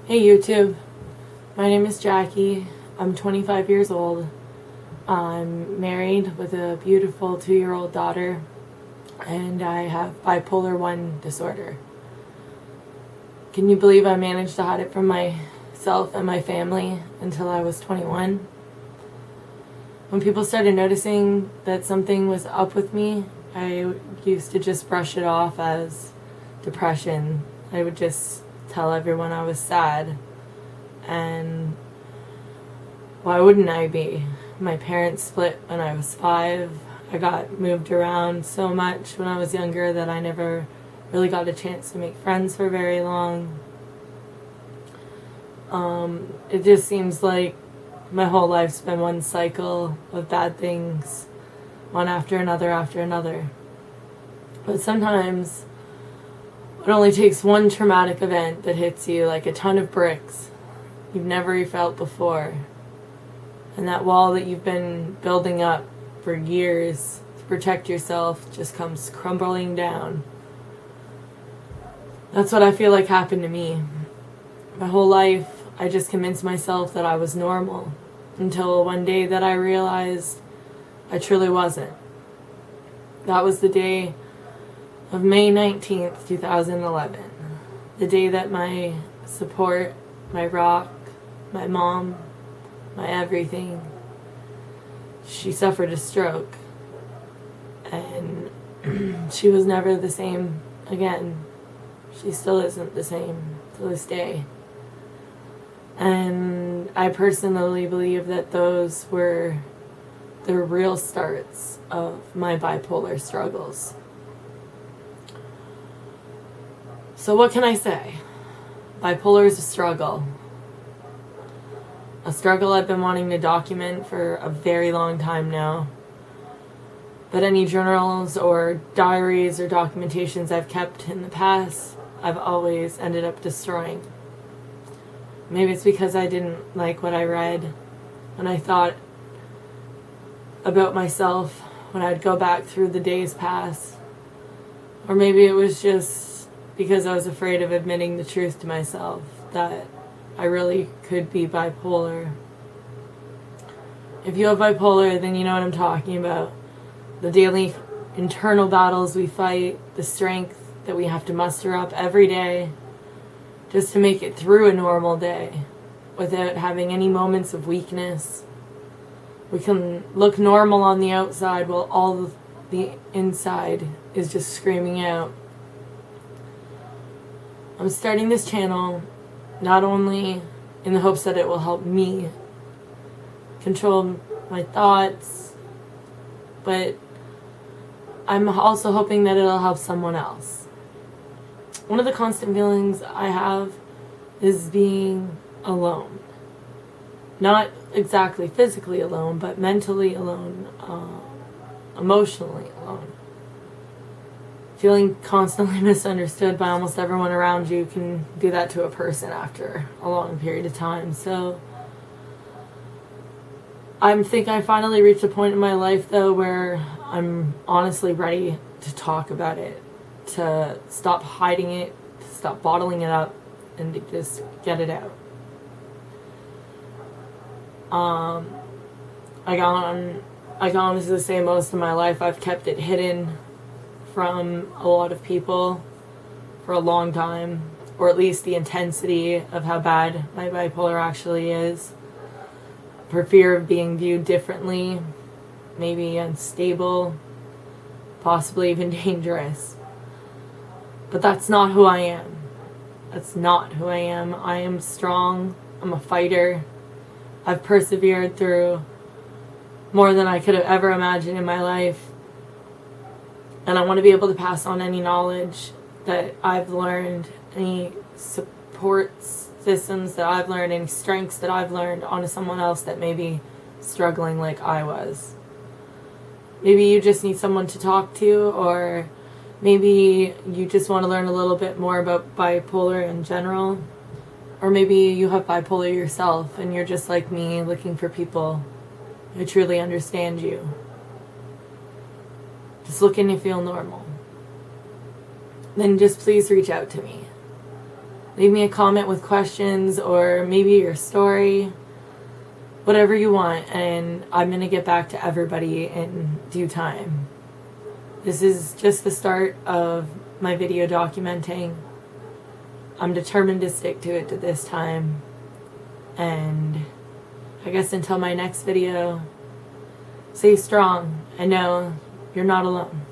Hey YouTube, my name is Jackie. I'm 25 years old. I'm married with a beautiful 2-year-old daughter, and I have bipolar I disorder. Can you believe I managed to hide it from myself and my family until I was 21? When people started noticing that something was up with me, I used to just brush it off as depression. I would just tell everyone I was sad, and why wouldn't I be? My parents split when I was 5. I got moved around so much when I was younger that I never really got a chance to make friends for very long. It just seems like my whole life's been one cycle of bad things, one after another. But sometimes it only takes one traumatic event that hits you like a ton of bricks you've never felt before. And that wall that you've been building up for years to protect yourself just comes crumbling down. That's what I feel like happened to me. My whole life, I just convinced myself that I was normal, until one day that I realized I truly wasn't. That was the day of May 19th, 2011. The day that my support, my rock, my mom, my everything, she suffered a stroke. And she was never the same again. She still isn't the same to this day. And I personally believe that those were the real starts of my bipolar struggles. So what can I say? Bipolar is a struggle. A struggle I've been wanting to document for a very long time now. But any journals or diaries or documentations I've kept in the past, I've always ended up destroying. Maybe it's because I didn't like what I read when I thought about myself, when I'd go back through the days past. Or maybe it was just because I was afraid of admitting the truth to myself, that I really could be bipolar. If you have bipolar, then you know what I'm talking about. The daily internal battles we fight, the strength that we have to muster up every day just to make it through a normal day without having any moments of weakness. We can look normal on the outside while all the inside is just screaming out. I'm starting this channel not only in the hopes that it will help me control my thoughts, but I'm also hoping that it'll help someone else. One of the constant feelings I have is being alone. Not exactly physically alone, but mentally alone, emotionally alone. Feeling constantly misunderstood by almost everyone around you can do that to a person after a long period of time. So I think I finally reached a point in my life, though, where I'm honestly ready to talk about it, to stop hiding it, to stop bottling it up, and to just get it out. I can honestly say most of my life I've kept it hidden from a lot of people for a long time, or at least the intensity of how bad my bipolar actually is, for fear of being viewed differently, maybe unstable, possibly even dangerous. But that's not who I am. That's not who I am. I am strong. I'm a fighter. I've persevered through more than I could have ever imagined in my life. And I want to be able to pass on any knowledge that I've learned, any support systems that I've learned, any strengths that I've learned onto someone else that may be struggling like I was. Maybe you just need someone to talk to, or maybe you just want to learn a little bit more about bipolar in general. Or maybe you have bipolar yourself and you're just like me, looking for people who truly understand you. Just looking to feel normal. Then just please reach out to me. Leave me a comment with questions or maybe your story. Whatever you want, and I'm going to get back to everybody in due time. This is just the start of my video documenting. I'm determined to stick to it to this time. And I guess until my next video, stay strong. I know you're not alone.